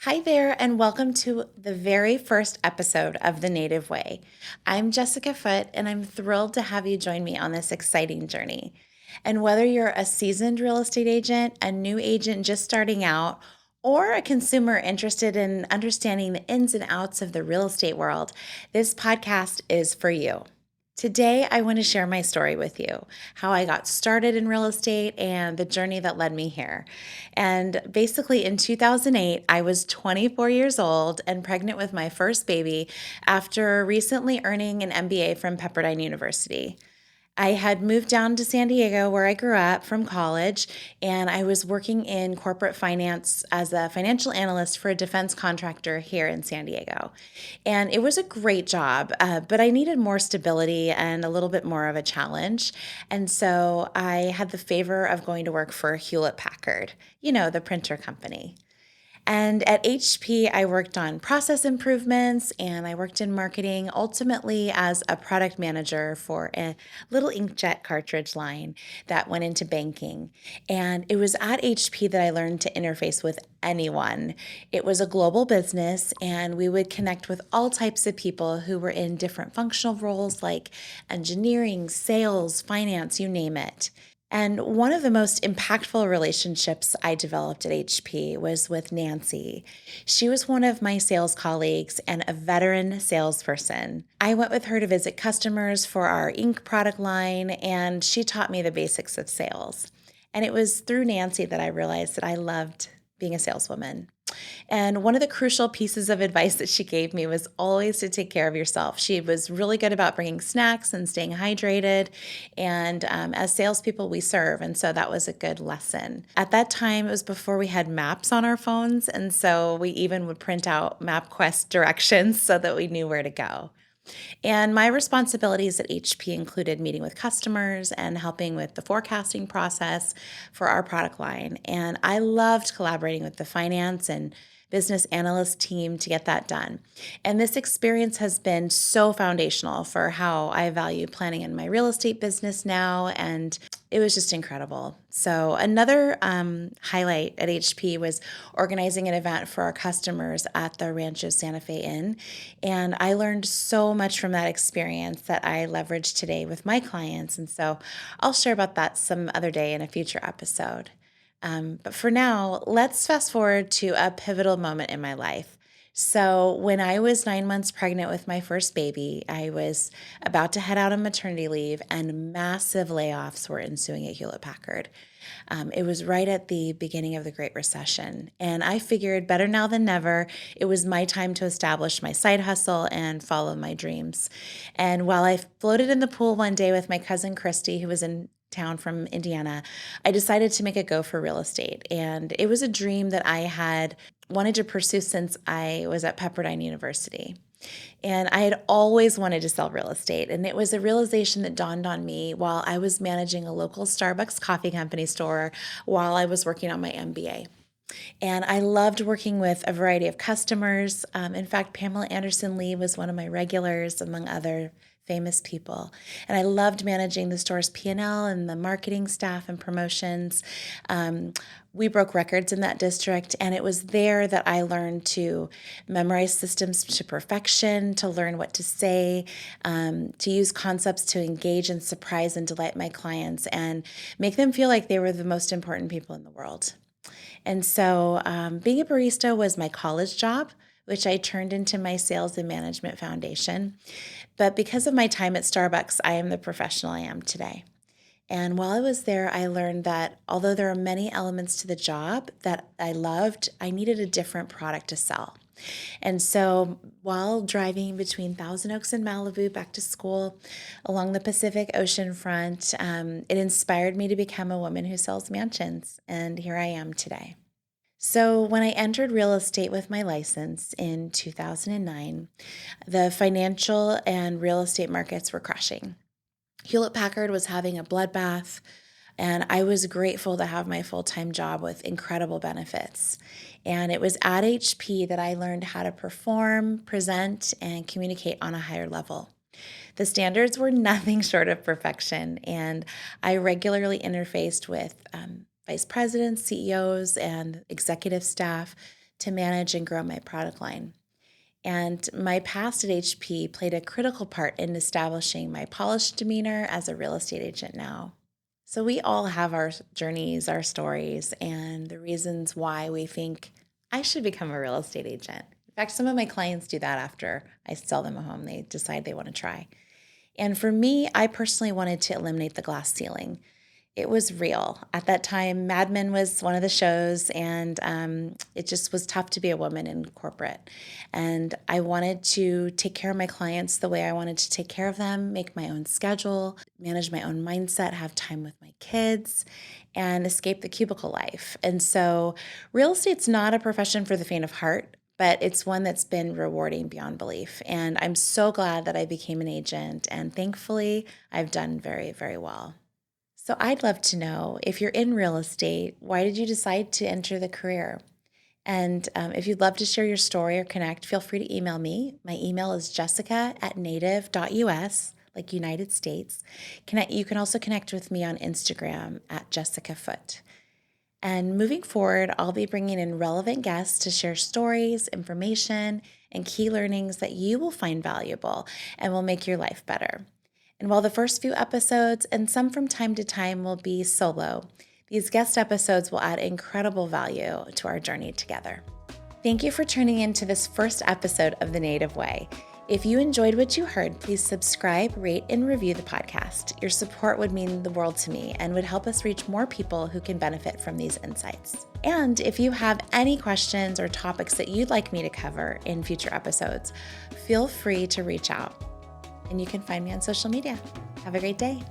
Hi there, and welcome to the very first episode of The Native Way. I'm Jessica Foote, and I'm thrilled to have you join me on this exciting journey. And whether you're a seasoned real estate agent, a new agent just starting out, or a consumer interested in understanding the ins and outs of the real estate world, this podcast is for you. Today, I want to share my story with you, how I got started in real estate and the journey that led me here. And basically, in 2008, I was 24 years old and pregnant with my first baby after recently earning an MBA from Pepperdine University. I had moved down to San Diego where I grew up from college, and I was working in corporate finance as a financial analyst for a defense contractor here in San Diego. And it was a great job, but I needed more stability and a little bit more of a challenge. And so I had the favor of going to work for Hewlett Packard, the printer company. And at HP, I worked on process improvements and I worked in marketing, ultimately as a product manager for a little inkjet cartridge line that went into banking. And it was at HP that I learned to interface with anyone. It was a global business, and we would connect with all types of people who were in different functional roles like engineering, sales, finance, you name it. And one of the most impactful relationships I developed at HP was with Nancy. She was one of my sales colleagues and a veteran salesperson. I went with her to visit customers for our ink product line, and she taught me the basics of sales. And it was through Nancy that I realized that I loved being a saleswoman. And one of the crucial pieces of advice that she gave me was always to take care of yourself. She was really good about bringing snacks and staying hydrated. And as salespeople, we serve. And so that was a good lesson. At that time, it was before we had maps on our phones. And so we even would print out MapQuest directions so that we knew where to go. And my responsibilities at HP included meeting with customers and helping with the forecasting process for our product line. And I loved collaborating with the finance and business analyst team to get that done. And this experience has been so foundational for how I value planning in my real estate business now. And it was just incredible. So another highlight at HP was organizing an event for our customers at the Rancho Santa Fe Inn. And I learned so much from that experience that I leverage today with my clients. And so I'll share about that some other day in a future episode. But for now, let's fast forward to a pivotal moment in my life. So, when I was 9 months pregnant with my first baby, I was about to head out on maternity leave, and massive layoffs were ensuing at Hewlett Packard. It was right at the beginning of the Great Recession, and I figured better now than never, it was my time to establish my side hustle and follow my dreams. And while I floated in the pool one day with my cousin Christy, who was in town from Indiana, I decided to make a go for real estate. And it was a dream that I had wanted to pursue since I was at Pepperdine University. And I had always wanted to sell real estate. And it was a realization that dawned on me while I was managing a local Starbucks coffee company store while I was working on my MBA. And I loved working with a variety of customers. In fact, Pamela Anderson Lee was one of my regulars, among other famous people. And I loved managing the store's P&L and the marketing staff and promotions. We broke records in that district, and it was there that I learned to memorize systems to perfection, to learn what to say, to use concepts to engage and surprise and delight my clients and make them feel like they were the most important people in the world. And so being a barista was my college job, which I turned into my sales and management foundation. But because of my time at Starbucks, I am the professional I am today. And while I was there, I learned that although there are many elements to the job that I loved, I needed a different product to sell. And so while driving between Thousand Oaks and Malibu back to school along the Pacific Ocean front, it inspired me to become a woman who sells mansions. And here I am today. So when I entered real estate with my license in 2009, the financial and real estate markets were crashing. Hewlett Packard was having a bloodbath, and I was grateful to have my full-time job with incredible benefits. And it was at HP that I learned how to perform, present, and communicate on a higher level. The standards were nothing short of perfection, and I regularly interfaced with vice presidents, CEOs, and executive staff to manage and grow my product line. And my past at HP played a critical part in establishing my polished demeanor as a real estate agent now. So we all have our journeys, our stories, and the reasons why we think I should become a real estate agent. In fact, some of my clients do that after I sell them a home. They decide they want to try. And for me, I personally wanted to eliminate the glass ceiling. It was real. At that time, Mad Men was one of the shows, and it just was tough to be a woman in corporate. And I wanted to take care of my clients the way I wanted to take care of them, make my own schedule, manage my own mindset, have time with my kids, and escape the cubicle life. And so real estate's not a profession for the faint of heart, but it's one that's been rewarding beyond belief. And I'm so glad that I became an agent, and thankfully, I've done very, very well. So I'd love to know, if you're in real estate, why did you decide to enter the career? And if you'd love to share your story or connect, feel free to email me. My email is jessica@native.us, like United States. You can also connect with me on Instagram at Jessica Foote. And moving forward, I'll be bringing in relevant guests to share stories, information, and key learnings that you will find valuable and will make your life better. And while the first few episodes and some from time to time will be solo, these guest episodes will add incredible value to our journey together. Thank you for tuning in to this first episode of The Native Way. If you enjoyed what you heard, please subscribe, rate, and review the podcast. Your support would mean the world to me and would help us reach more people who can benefit from these insights. And if you have any questions or topics that you'd like me to cover in future episodes, feel free to reach out. And you can find me on social media. Have a great day.